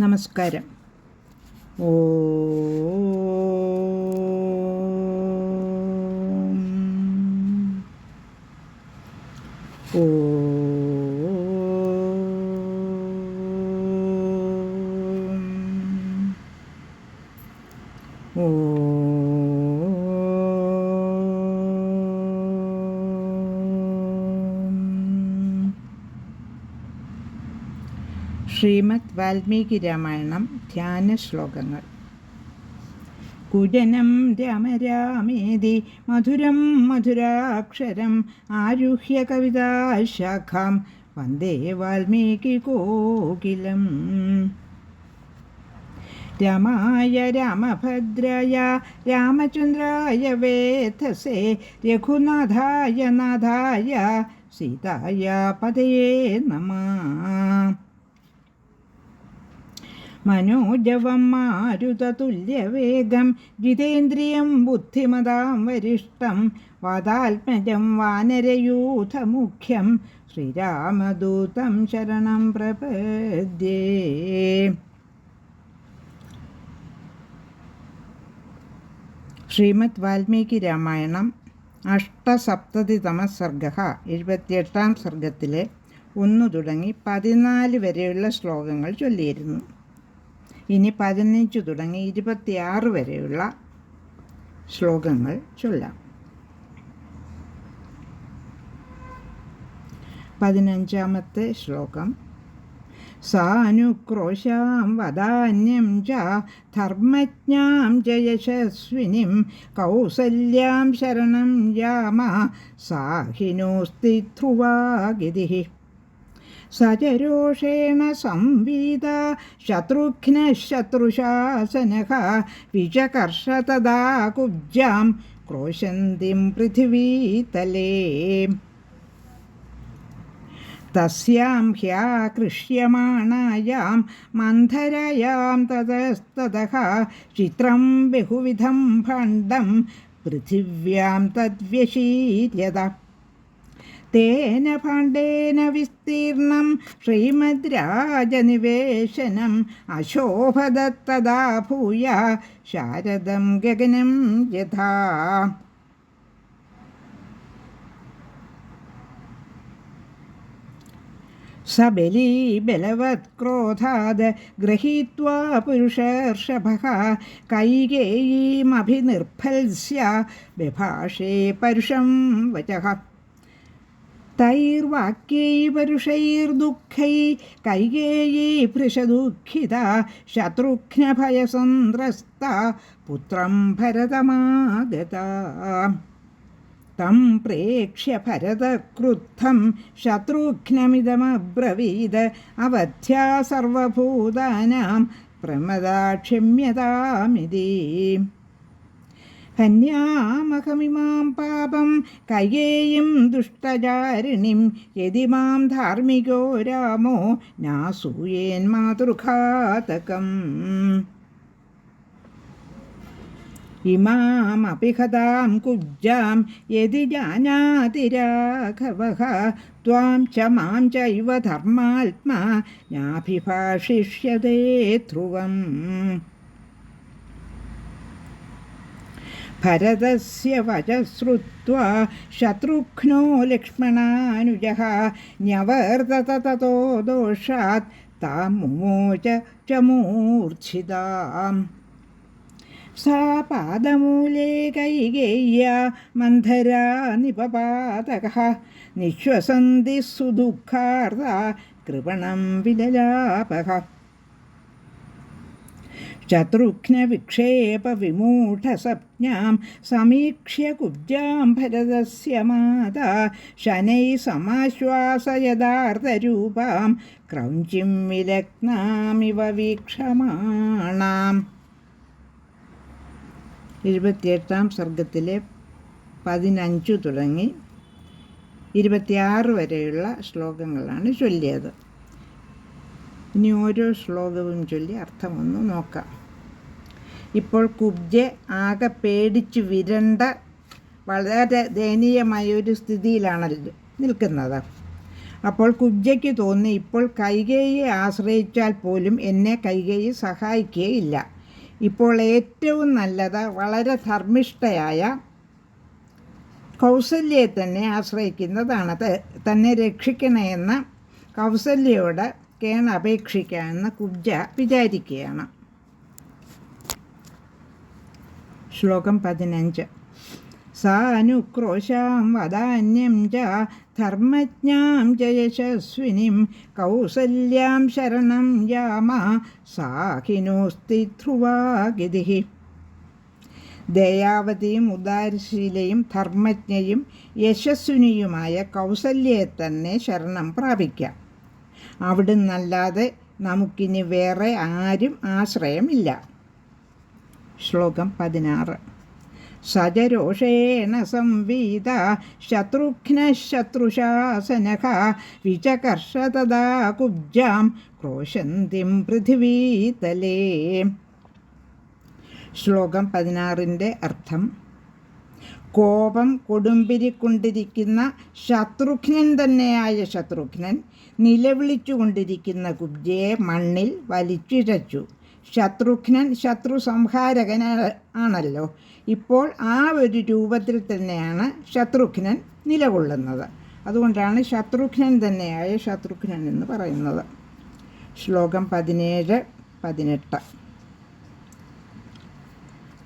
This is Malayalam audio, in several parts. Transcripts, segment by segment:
നമസ്കാരം. ശ്രീമദ് വാൽമീകി രാമായണം ധ്യാന ശ്ലോകങ്ങൾ. കുജനം രാമ രാമേതി മധുരം മധുരാക്ഷരം ആരുഹ്യ കവിതാശാഖാം വന്ദേ വാൽമീകി കോകിലം. രാമായ രാമഭദ്രായ രാമചന്ദ്രായ വേധസേ രഘുനാഥായ നാഥായ സീതായ പതയേ നമഃ. മനോജവം മാരുതതുല്യവേഗം ജിതേന്ദ്രിയം ബുദ്ധിമതാം വരിഷ്ടം വാതാത്മജം വാനരയൂഥമുഖ്യം ശ്രീരാമദൂതം ശരണം പ്രപദ്യേ. ശ്രീമദ് വാൽമീകി രാമായണം അഷ്ടസപ്തതിതമ സർഗഃ 78-ാം സർഗത്തിലെ 1 തുടങ്ങി 14 വരെയുള്ള ശ്ലോകങ്ങൾ ചൊല്ലിയിരുന്നു. ഇനി 15 തുടങ്ങി 26 വരെയുള്ള ശ്ലോകങ്ങൾ ചൊല്ലാം. 15-ാമത്തെ ശ്ലോകം. സാനുക്രോശാം വദാന്യം ച ധർമ്മജ്ഞാം ച യശസ്വിനിം കൗസല്യാം ശരണം യാമ സാഹിനോസ്തി ധ്രുവാഗിതിഃ. സചരോഷേണ സംവീത ശത്രുഘ്നഃ ശത്രുശാസനഃ വിചകർഷ തദാ കുബ്ജാം ക്രോശന്തിം പൃഥിവീതലേ. തസ്യാം ഹ്യാകൃഷ്യമാണായാം മന്ധരായാം തതസ്തതഃ ചിത്രം ബഹുവിധം ഭാണ്ഡം പൃഥിവ്യാം തദ്വ്യശീര്യത. തേന ഭാണ്ഡേന വിസ്തീർണം ശ്രീമദ് രാജനിവേശനം അശോഭദത്തദാ ഭൂയ ശാരദം ഗഗനം യഥാ. സബലീ ബലവത്ക്രോധാദ് ഗൃഹീത്വാ പുരുഷർഷഭഃ കൈകേയീമഭിനിർഭത്സ്യ ബഭാഷേ പരുഷം വചഃ. തൈർവാക്യൈ പരുഷൈർദുഃഖൈ കൈകേയീ ഭൃശദുഃഖിതാ ശത്രുഘ്നഭയസന്ത്രസ്ത പുത്രം ഭരതമാഗതാ. തം പ്രേക്ഷ്യ ഭരതക്രുദ്ധം ശത്രുഘ്നമിദമബ്രവീത് അവധ്യാ സർവഭൂതാനാം പ്രമദാ ക്ഷമ്യതാമിതി. ഹന്യാമഹമിമാം പാപം കൈകേയീം ദുഷ്ടചാരിണീം യദി മാം ധാർമ്മികോ രാമോ നാസൂയേൻ മാതൃഘാതകം. ഇമാമപി ഹതാം കുബ്ജാം യദി ജാനാതി രാഘവഃ ത്വാം ച മാം ചൈവ ധർമാത്മാ നാഭിഭാഷിഷ്യതേ ധ്രുവം. ഭരതസ്യ വചഃ ശ്രുത്വാ ശത്രുഘ്നോ ലക്ഷ്മണാനുജഃ ന്യവർതത തതോ ദോഷാത് താം മുമോച ച മൂർച്ഛിതാം. സാ പാദമൂലേ കൈകേയ്യാ മന്ധരാ നിപപാതകഃ നിശ്വസന്തി സുദുഃഖാർതാ കൃപണം വിലലാപഃ. ശത്രുഘ്നവിക്ഷേപ വിമൂഢസപ്ജ്ഞാം സമീക്ഷ്യ കുബ്ജാം ഭരതസ്യ മാതാ ശനൈഃ സമാശ്വാസയദാർദ്ദരൂപാം ക്രൗഞ്ചിം വിലഗ്നാമിവ വീക്ഷമാണാം. 28-ാം സർഗത്തിലെ 15 തുടങ്ങി 26 വരെയുള്ള ശ്ലോകങ്ങളാണ് ചൊല്ലിയത്. ഇനി ഓരോ ശ്ലോകവും ചൊല്ലി അർത്ഥമൊന്ന് നോക്കാം. ഇപ്പോൾ കുബ്ജ ആകെ പേടിച്ച് വിരണ്ട വളരെ ദയനീയമായൊരു സ്ഥിതിയിലാണല്ലോ നിൽക്കുന്നത്. അപ്പോൾ കുബ്ജയ്ക്ക് തോന്നി, ഇപ്പോൾ കൈകേയിയെ ആശ്രയിച്ചാൽ പോലും എന്നെ കൈകേയി സഹായിക്കുകയില്ല. ഇപ്പോൾ ഏറ്റവും നല്ലത് വളരെ ധർമ്മിഷ്ഠയായ കൗസല്യയെ തന്നെ ആശ്രയിക്കുന്നതാണ്. തന്നെ രക്ഷിക്കണമെന്ന് കൗസല്യയോട് കേണപേക്ഷിക്കാമെന്ന് കുബ്ജ വിചാരിക്കുകയാണ്. ശ്ലോകം 15. സാനുക്രോശാം വദാന്യം ച ധർമ്മജ്ഞാം ച യശസ്വിനിം കൗസല്യാം ശരണം യാമ സാഖിനോസ്തി ധ്രുവാഗതിഃ. ദയാവതിയും ഉദാരശീലയും ധർമ്മജ്ഞയും യശസ്വിനിയുമായ കൗസല്യയെ തന്നെ ശരണം പ്രാപിക്കാം. അവിടുന്നല്ലാതെ നമുക്കിനി വേറെ ആരും ആശ്രയമില്ല. ശ്ലോകം 16. സജരോഷേണ സംവീത ശത്രുഘ്നഃ വിചകർഷ തദാ കുബ്ജാം ക്രോശന്തിം പൃഥിവീതലേ. ശ്ലോകം 16ൻ്റെ അർത്ഥം: കോപം കൊടുമ്പിരിക്കൊണ്ടിരിക്കുന്ന ശത്രുഘ്നൻ തന്നെയായ ശത്രുഘ്നൻ നിലവിളിച്ചുകൊണ്ടിരിക്കുന്ന കുബ്ജയെ മണ്ണിൽ വലിച്ചിഴച്ചു. ശത്രുഘ്നൻ ശത്രു സംഹാരകൻ ആണല്ലോ. ഇപ്പോൾ ആ ഒരു രൂപത്തിൽ തന്നെയാണ് ശത്രുഘ്നൻ നിലകൊള്ളുന്നത്. അതുകൊണ്ടാണ് ശത്രുഘ്നൻ തന്നെയായ ശത്രുഘ്നൻ എന്ന് പറയുന്നത്. ശ്ലോകം 17, 18.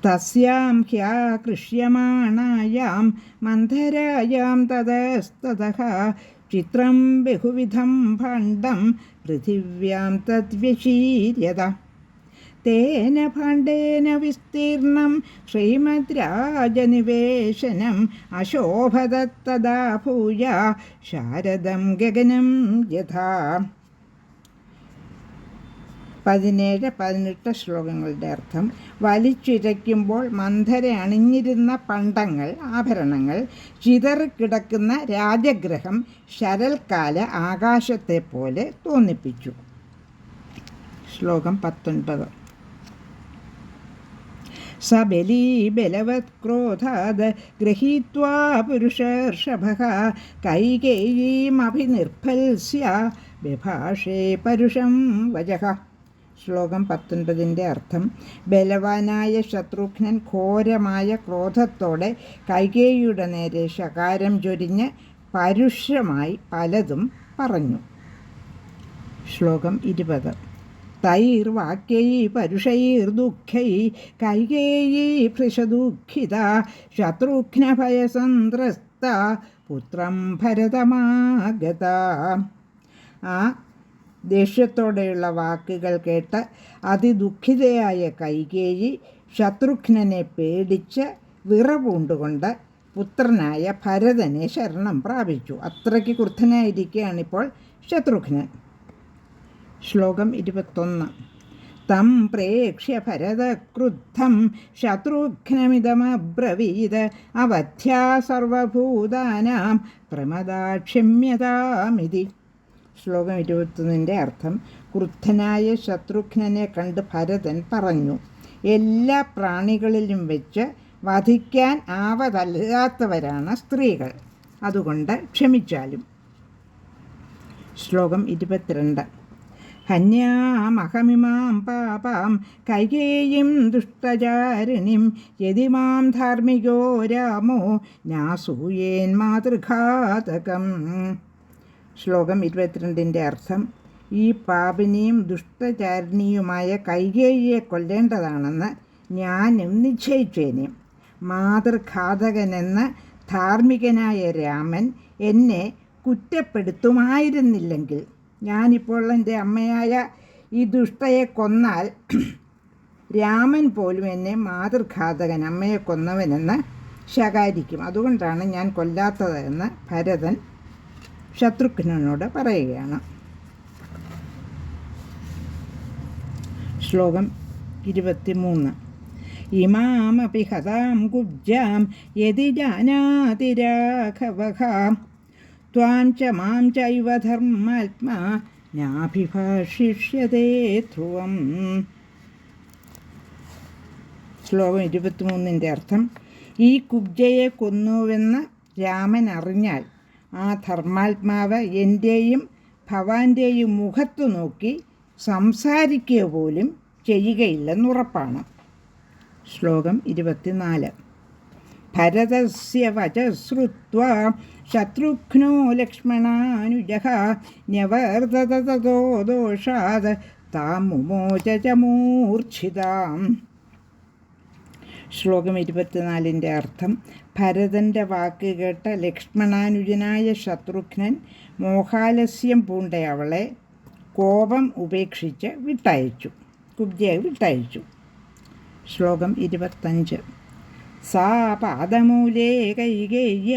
തസ്യാം ഹ്യാകൃഷ്യമാണായാം മന്ധരായാം തതസ്തതഃ ചിത്രം ബഹുവിധം ഭാണ്ഡം പൃഥിവ്യാം തദ്വ്യശീര്യത. തേന ഭാണ്ഡേന വിസ്തീർണം ശ്രീമദ്രാജനിവേശനം അശോഭതത്തദാ ഭൂയ ശാരദം ഗഗനം യഥാ. 17, 18 ശ്ലോകങ്ങളുടെ അർത്ഥം: വലിച്ചിഴയ്ക്കുമ്പോൾ മന്ധര അണിഞ്ഞിരുന്ന പണ്ടങ്ങൾ, ആഭരണങ്ങൾ ചിതറിക്കിടക്കുന്ന രാജഗ്രഹം ശരൽക്കാല ആകാശത്തെ പോലെ തോന്നിപ്പിച്ചു. ശ്ലോകം 19. സബലീ ബലവത് ക്രോധാത് ഗൃഹീത്വാ പുരുഷർഷഭഃ കൈകേയീമഭിനിർഭൽസ്യ ബഭാഷേ പരുഷം വചഃ. ശ്ലോകം 19ൻ്റെ അർത്ഥം: ബലവാനായ ശത്രുഘ്നൻ ഘോരമായ ക്രോധത്തോടെ കൈകേയിയുടെ നേരെ ശകാരം ചൊരിഞ്ഞ് പരുഷമായി പലതും പറഞ്ഞു. ശ്ലോകം 20. തൈർവാക്യൈ പരുഷൈർദുഃഖൈ കൈകേയീ ഭൃശദുഃഖിത ശത്രുഘ്നഭയസന്ത്രസ്ത പുത്രം ഭരതമാഗത. ആ ദേഷ്യത്തോടെയുള്ള വാക്കുകൾ കേട്ട് അതിദുഃഖിതയായ കൈകേയി ശത്രുഘ്നനെ പേടിച്ച് വിറപൂണ്ടുകൊണ്ട് പുത്രനായ ഭരതനെ ശരണം പ്രാപിച്ചു. അത്രയ്ക്ക് ക്രുദ്ധനായിരിക്കുകയാണിപ്പോൾ ശത്രുഘ്നൻ. ശ്ലോകം 21. തം പ്രേക്ഷ്യ ഭരതക്രുദ്ധം ശത്രുഘ്നമിതമബ്രവീത് അവധ്യാ സർവഭൂതാനാം പ്രമദാക്ഷിമ്യതാമിതി. ശ്ലോകം 21ൻ്റെ അർത്ഥം: ക്രുദ്ധനായ ശത്രുഘ്നനെ കണ്ട് ഭരതൻ പറഞ്ഞു, എല്ലാ പ്രാണികളിലും വെച്ച് വധിക്കാൻ ആവതല്ലാത്തവരാണ് സ്ത്രീകൾ, അതുകൊണ്ട് ക്ഷമിച്ചാലും. ശ്ലോകം 22. ഹന്യാമഹമിമാം പാപാം കൈകേയീം ദുഷ്ടചാരിണീം യദി മാം ധാർമ്മികോ രാമോ നാസൂയേൻ മാതൃഘാതകം. ശ്ലോകം 22ൻ്റെ അർത്ഥം: ഈ പാപിനിയും ദുഷ്ടചാരിണിയുമായ കൈകേയിയെ കൊല്ലേണ്ടതാണെന്ന് ഞാനും നിശ്ചയിച്ചേനെ. മാതൃഘാതകനെന്ന് ധാർമ്മികനായ രാമൻ എന്നെ കുറ്റപ്പെടുത്തുമായിരുന്നില്ലെങ്കിൽ ഞാനിപ്പോൾ എൻ്റെ അമ്മയായ ഈ ദുഷ്ടയെ കൊന്നാൽ രാമൻ പോലും എന്നെ മാതൃഘാതകൻ, അമ്മയെ കൊന്നവനെന്ന് ശകാരിക്കും. അതുകൊണ്ടാണ് ഞാൻ കൊല്ലാത്തതെന്ന് ഭരതൻ ശത്രുഘ്നനോട് പറയുകയാണ്. ശ്ലോകം 23. ഇമാമപി ഹതാം കുബ്ജാം യദി ജാനാതി രാഘവഃ ത്വാം ച മാം ചൈവ ധർമാത്മാ നാഭിഭാഷിഷ്യതേ ധ്രുവം. ശ്ലോകം 23ൻ്റെ അർത്ഥം: ഈ കുബ്ജയെ കൊന്നുവെന്ന് രാമൻ അറിഞ്ഞാൽ ആ ധർമാത്മാവ് എൻ്റെയും ഭവാന്റെയും മുഖത്തു നോക്കി സംസാരിക്കുക പോലും ചെയ്യുകയില്ലെന്നുറപ്പാണ്. ശ്ലോകം 24. ഭരതസ്യ വചശ്രുത്വാ ശത്രുഘ്നോ ലക്ഷ്മണാനുജഃ ന്യവർത്തത തതോ ദോഷാത് താം മുമോച ച മൂർച്ഛിതാം. ശ്ലോകം 24-ൻ്റെ അർത്ഥം: ഭരതൻ്റെ വാക്ക് കേട്ട ലക്ഷ്മണാനുജനായ ശത്രുഘ്നൻ മോഹാലസ്യം പൂണ്ട അവളെ കോപം ഉപേക്ഷിച്ച് വിട്ടയച്ചു, കുബ്ജയെ വിട്ടയച്ചു. ശ്ലോകം 25. സാ പാദമൂലേ കൈകേയ്യ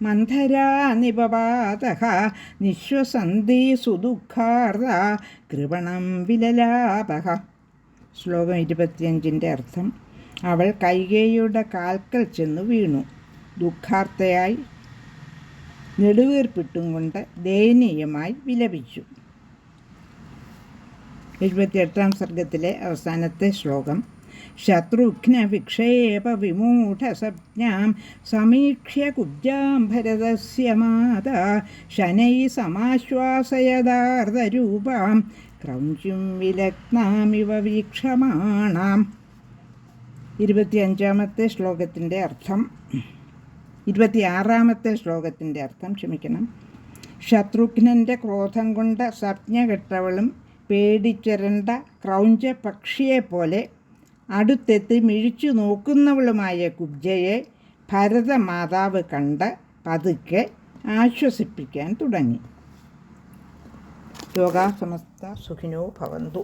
മന്ധരാ നിപപാതഃ നിശ്വസന്തി സുദുഃഖാർദ കൃപണം വിലലാപഃ. ശ്ലോകം 25-ൻ്റെ അർത്ഥം: അവൾ കൈകേയിയുടെ കാൽക്കൽ ചെന്നു വീണു, ദുഃഖാർത്തയായി നെടുവീർപ്പിട്ടും കൊണ്ട് ദയനീയമായി വിലപിച്ചു. 78-ാം സർഗത്തിലെ അവസാനത്തെ ശ്ലോകം: ശത്രുഘ്ന വിക്ഷേപ വിമൂഢസജ്ഞാം സമീക്ഷ്യ കുബ്ജാം ഭരതസ്യ മാതാ ശനൈ സമാശ്വാസയദാർദ്ദരൂപാം ക്രൗഞ്ചിം വിലഗ്നാമിവ വീക്ഷമാണാം. 26-ാമത്തെ ശ്ലോകത്തിൻ്റെ അർത്ഥം 26-ാമത്തെ ശ്ലോകത്തിൻ്റെ അർത്ഥം ശത്രുഘ്നൻ്റെ ക്രോധം കൊണ്ട് സപ്ഞ കെട്ടവളും പേടിച്ചരണ്ട ക്രൗഞ്ച പക്ഷിയെപ്പോലെ അടുത്തെത്തി മിഴിച്ചു നോക്കുന്നവളുമായ കുബ്ജയെ ഭരതമാതാവ് കണ്ട് പതുക്കെ ആശ്വസിപ്പിക്കാൻ തുടങ്ങി. ലോകാ സമസ്ത സുഖിനോ ഭവന്തു.